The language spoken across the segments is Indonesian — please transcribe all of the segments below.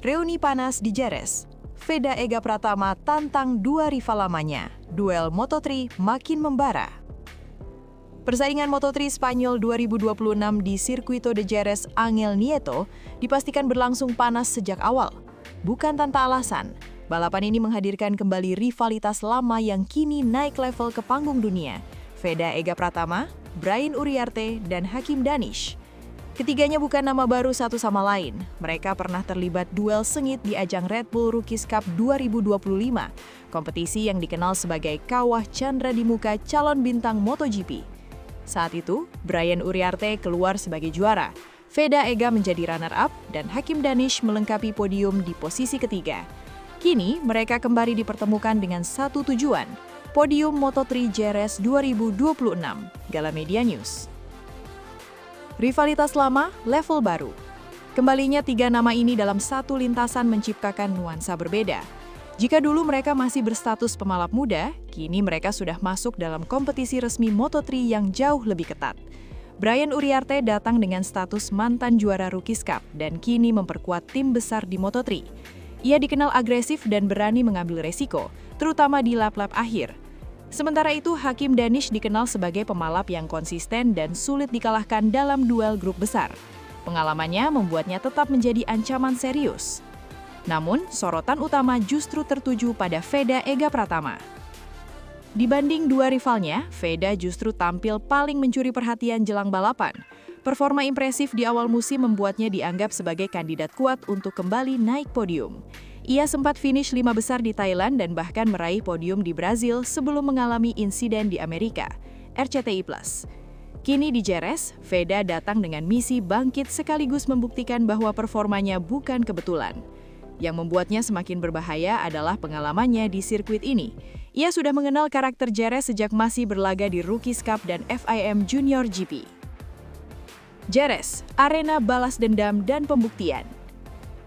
Reuni panas di Jerez. Veda Ega Pratama tantang dua rival lamanya. Duel Moto3 makin membara. Persaingan Moto3 Spanyol 2026 di Circuito de Jerez Ángel Nieto dipastikan berlangsung panas sejak awal. Bukan tanpa alasan, balapan ini menghadirkan kembali rivalitas lama yang kini naik level ke panggung dunia. Veda Ega Pratama, Brian Uriarte, dan Hakim Danish. Ketiganya bukan nama baru satu sama lain. Mereka pernah terlibat duel sengit di ajang Red Bull Rookies Cup 2025, kompetisi yang dikenal sebagai kawah Chandra di muka calon bintang MotoGP. Saat itu, Brian Uriarte keluar sebagai juara, Veda Ega menjadi runner-up, dan Hakim Danish melengkapi podium di posisi ketiga. Kini, mereka kembali dipertemukan dengan satu tujuan, podium Moto3 Jerez 2026, Galamedia News. Rivalitas lama, level baru. Kembalinya tiga nama ini dalam satu lintasan menciptakan nuansa berbeda. Jika dulu mereka masih berstatus pembalap muda, kini mereka sudah masuk dalam kompetisi resmi Moto3 yang jauh lebih ketat. Brian Uriarte datang dengan status mantan juara Rookies Cup dan kini memperkuat tim besar di Moto3. Ia dikenal agresif dan berani mengambil resiko, terutama di lap-lap akhir. Sementara itu, Hakim Danish dikenal sebagai pembalap yang konsisten dan sulit dikalahkan dalam duel grup besar. Pengalamannya membuatnya tetap menjadi ancaman serius. Namun, sorotan utama justru tertuju pada Veda Ega Pratama. Dibanding dua rivalnya, Veda justru tampil paling mencuri perhatian jelang balapan. Performa impresif di awal musim membuatnya dianggap sebagai kandidat kuat untuk kembali naik podium. Ia sempat finish 5 besar di Thailand dan bahkan meraih podium di Brazil sebelum mengalami insiden di Amerika, RCTI+. Kini di Jerez, Veda datang dengan misi bangkit sekaligus membuktikan bahwa performanya bukan kebetulan. Yang membuatnya semakin berbahaya adalah pengalamannya di sirkuit ini. Ia sudah mengenal karakter Jerez sejak masih berlaga di Rookies Cup dan FIM Junior GP. Jerez, arena balas dendam dan pembuktian.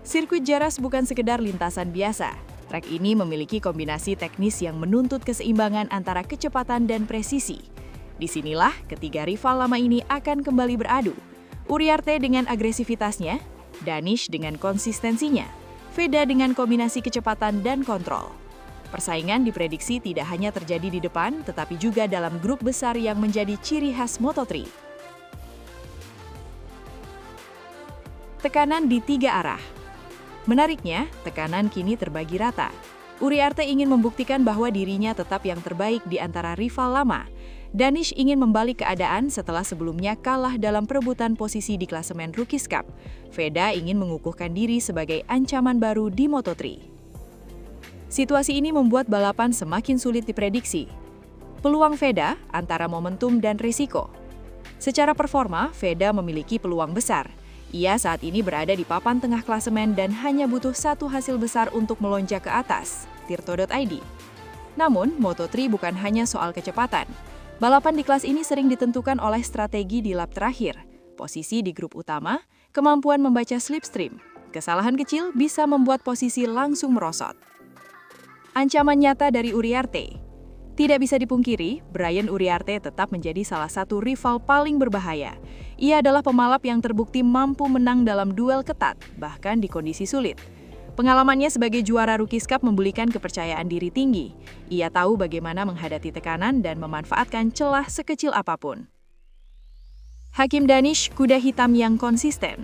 Sirkuit Jerez bukan sekedar lintasan biasa. Trek ini memiliki kombinasi teknis yang menuntut keseimbangan antara kecepatan dan presisi. Disinilah ketiga rival lama ini akan kembali beradu. Uriarte dengan agresivitasnya, Danish dengan konsistensinya, Veda dengan kombinasi kecepatan dan kontrol. Persaingan diprediksi tidak hanya terjadi di depan, tetapi juga dalam grup besar yang menjadi ciri khas Moto3. Tekanan di tiga arah. Menariknya, tekanan kini terbagi rata. Uriarte ingin membuktikan bahwa dirinya tetap yang terbaik di antara rival lama. Danish ingin membalik keadaan setelah sebelumnya kalah dalam perebutan posisi di klasemen Rookies Cup. Veda ingin mengukuhkan diri sebagai ancaman baru di Moto3. Situasi ini membuat balapan semakin sulit diprediksi. Peluang Veda antara momentum dan risiko. Secara performa, Veda memiliki peluang besar. Ia saat ini berada di papan tengah klasemen dan hanya butuh satu hasil besar untuk melonjak ke atas, Tirto.id. Namun, Moto3 bukan hanya soal kecepatan. Balapan di kelas ini sering ditentukan oleh strategi di lap terakhir, posisi di grup utama, kemampuan membaca slipstream. Kesalahan kecil bisa membuat posisi langsung merosot. Ancaman nyata dari Uriarte. Tidak bisa dipungkiri, Brian Uriarte tetap menjadi salah satu rival paling berbahaya. Ia adalah pembalap yang terbukti mampu menang dalam duel ketat, bahkan di kondisi sulit. Pengalamannya sebagai juara Rookies Cup memberikan kepercayaan diri tinggi. Ia tahu bagaimana menghadapi tekanan dan memanfaatkan celah sekecil apapun. Hakim Danish, kuda hitam yang konsisten.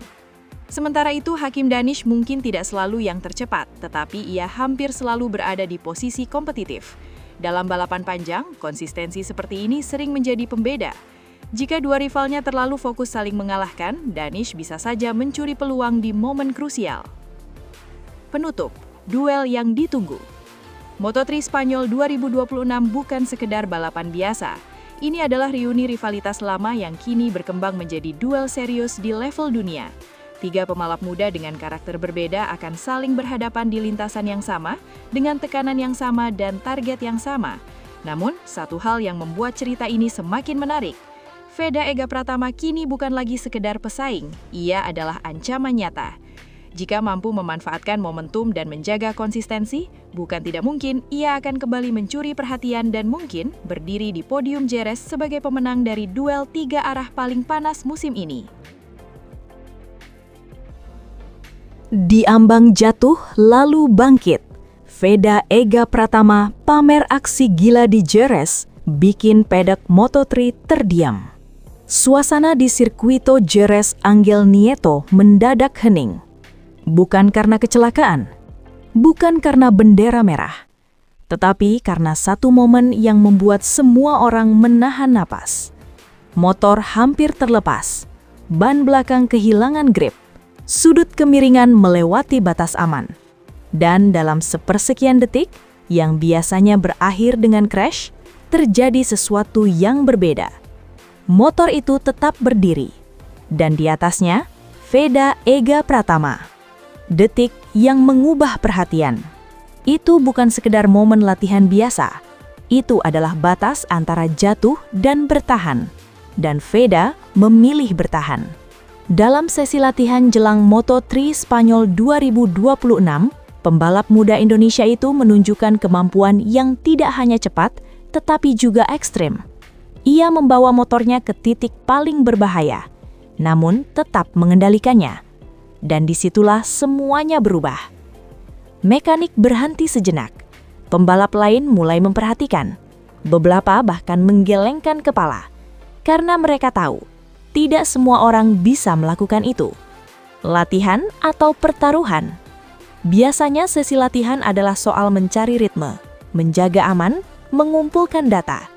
Sementara itu, Hakim Danish mungkin tidak selalu yang tercepat, tetapi ia hampir selalu berada di posisi kompetitif. Dalam balapan panjang, konsistensi seperti ini sering menjadi pembeda. Jika dua rivalnya terlalu fokus saling mengalahkan, Danish bisa saja mencuri peluang di momen krusial. Penutup, duel yang ditunggu. Moto3 Spanyol 2026 bukan sekedar balapan biasa. Ini adalah reuni rivalitas lama yang kini berkembang menjadi duel serius di level dunia. Tiga pembalap muda dengan karakter berbeda akan saling berhadapan di lintasan yang sama, dengan tekanan yang sama dan target yang sama. Namun, satu hal yang membuat cerita ini semakin menarik. Veda Ega Pratama kini bukan lagi sekedar pesaing, ia adalah ancaman nyata. Jika mampu memanfaatkan momentum dan menjaga konsistensi, bukan tidak mungkin ia akan kembali mencuri perhatian dan mungkin berdiri di podium Jerez sebagai pemenang dari duel tiga arah paling panas musim ini. Diambang jatuh lalu bangkit. Veda Ega Pratama pamer aksi gila di Jerez, bikin pedok Moto3 terdiam. Suasana di Sirkuito Jerez Angel Nieto mendadak hening. Bukan karena kecelakaan, bukan karena bendera merah, tetapi karena satu momen yang membuat semua orang menahan napas. Motor hampir terlepas, ban belakang kehilangan grip, sudut kemiringan melewati batas aman. Dan dalam sepersekian detik, yang biasanya berakhir dengan crash, terjadi sesuatu yang berbeda. Motor itu tetap berdiri, dan di atasnya, Veda Ega Pratama. Detik yang mengubah perhatian. Itu bukan sekedar momen latihan biasa. Itu adalah batas antara jatuh dan bertahan. Dan Veda memilih bertahan. Dalam sesi latihan jelang Moto3 Spanyol 2026, pembalap muda Indonesia itu menunjukkan kemampuan yang tidak hanya cepat, tetapi juga ekstrim. Ia membawa motornya ke titik paling berbahaya, namun tetap mengendalikannya. Dan disitulah semuanya berubah. Mekanik berhenti sejenak. Pembalap lain mulai memperhatikan. Beberapa bahkan menggelengkan kepala. Karena mereka tahu, tidak semua orang bisa melakukan itu. Latihan atau pertaruhan. Biasanya sesi latihan adalah soal mencari ritme, menjaga aman, mengumpulkan data.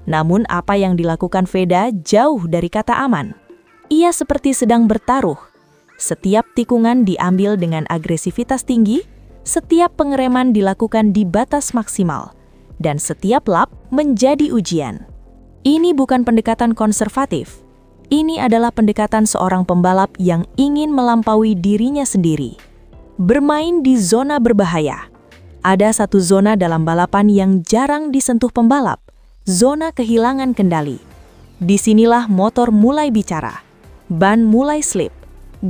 Namun apa yang dilakukan Veda jauh dari kata aman. Ia seperti sedang bertaruh. Setiap tikungan diambil dengan agresivitas tinggi, setiap pengereman dilakukan di batas maksimal, dan setiap lap menjadi ujian. Ini bukan pendekatan konservatif. Ini adalah pendekatan seorang pembalap yang ingin melampaui dirinya sendiri. Bermain di zona berbahaya. Ada satu zona dalam balapan yang jarang disentuh pembalap, zona kehilangan kendali. Disinilah motor mulai bicara, ban mulai slip,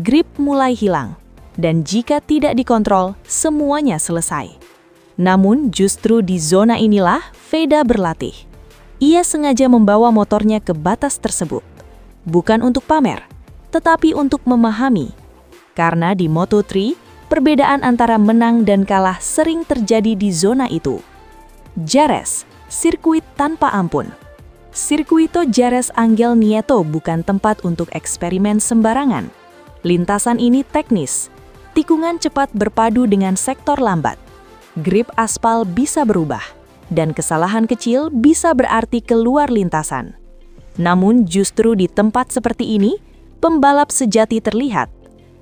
grip mulai hilang, dan jika tidak dikontrol, semuanya selesai. Namun justru di zona inilah Veda berlatih. Ia sengaja membawa motornya ke batas tersebut. Bukan untuk pamer, tetapi untuk memahami. Karena di Moto3, perbedaan antara menang dan kalah sering terjadi di zona itu. Jerez, sirkuit tanpa ampun. Sirkuito Jerez Angel Nieto bukan tempat untuk eksperimen sembarangan. Lintasan ini teknis. Tikungan cepat berpadu dengan sektor lambat. Grip aspal bisa berubah, dan kesalahan kecil bisa berarti keluar lintasan. Namun justru di tempat seperti ini, pembalap sejati terlihat,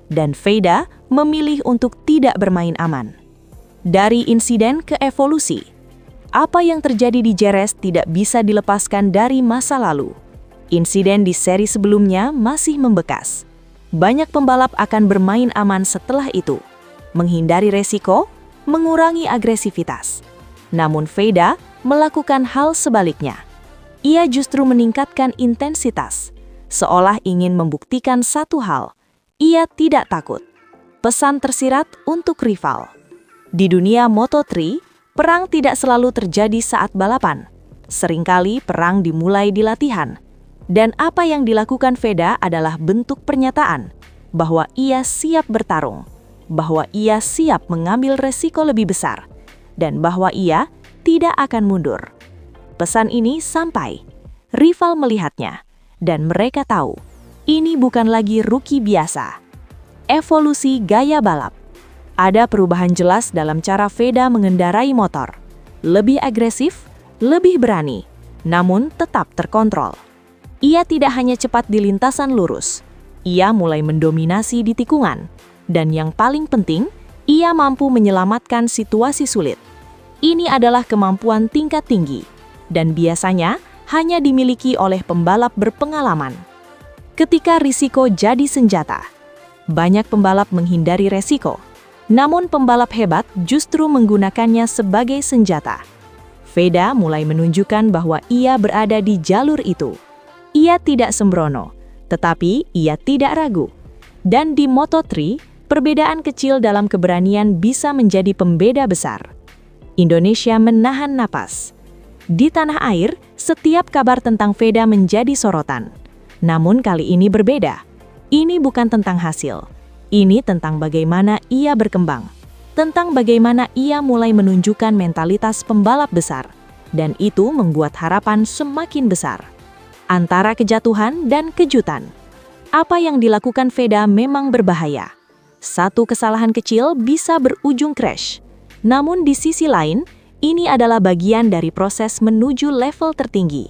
dan Veda memilih untuk tidak bermain aman. Dari insiden ke evolusi, apa yang terjadi di Jerez tidak bisa dilepaskan dari masa lalu. Insiden di seri sebelumnya masih membekas. Banyak pembalap akan bermain aman setelah itu, menghindari resiko, mengurangi agresivitas. Namun Veda melakukan hal sebaliknya. Ia justru meningkatkan intensitas, seolah ingin membuktikan satu hal. Ia tidak takut. Pesan tersirat untuk rival. Di dunia Moto3, perang tidak selalu terjadi saat balapan. Seringkali perang dimulai di latihan. Dan apa yang dilakukan Veda adalah bentuk pernyataan bahwa ia siap bertarung, bahwa ia siap mengambil resiko lebih besar, dan bahwa ia tidak akan mundur. Pesan ini sampai, rival melihatnya, dan mereka tahu, ini bukan lagi rookie biasa. Evolusi gaya balap. Ada perubahan jelas dalam cara Veda mengendarai motor. Lebih agresif, lebih berani, namun tetap terkontrol. Ia tidak hanya cepat di lintasan lurus, ia mulai mendominasi di tikungan. Dan yang paling penting, ia mampu menyelamatkan situasi sulit. Ini adalah kemampuan tingkat tinggi, dan biasanya hanya dimiliki oleh pembalap berpengalaman. Ketika risiko jadi senjata, banyak pembalap menghindari resiko, namun pembalap hebat justru menggunakannya sebagai senjata. Veda mulai menunjukkan bahwa ia berada di jalur itu. Ia tidak sembrono, tetapi ia tidak ragu. Dan di Moto3, perbedaan kecil dalam keberanian bisa menjadi pembeda besar. Indonesia menahan napas. Di tanah air, setiap kabar tentang Veda menjadi sorotan. Namun kali ini berbeda. Ini bukan tentang hasil. Ini tentang bagaimana ia berkembang, tentang bagaimana ia mulai menunjukkan mentalitas pembalap besar, dan itu membuat harapan semakin besar. Antara kejatuhan dan kejutan, apa yang dilakukan Veda memang berbahaya. Satu kesalahan kecil bisa berujung crash. Namun di sisi lain, ini adalah bagian dari proses menuju level tertinggi.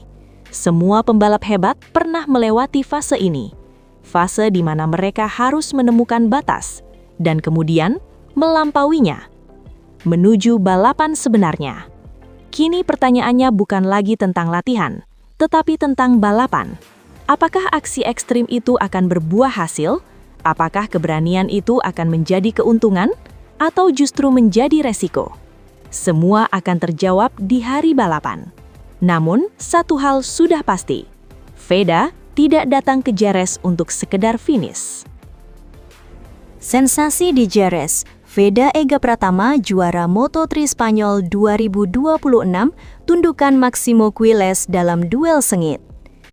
Semua pembalap hebat pernah melewati fase ini. Fase di mana mereka harus menemukan batas, dan kemudian melampauinya. Menuju balapan sebenarnya. Kini pertanyaannya bukan lagi tentang latihan, tetapi tentang balapan. Apakah aksi ekstrim itu akan berbuah hasil? Apakah keberanian itu akan menjadi keuntungan? Atau justru menjadi resiko? Semua akan terjawab di hari balapan. Namun, satu hal sudah pasti. Veda tidak datang ke Jerez untuk sekedar finish. Sensasi di Jerez, Veda Ega Pratama juara Moto3 Spanyol 2026 tundukan Máximo Quiles dalam duel sengit.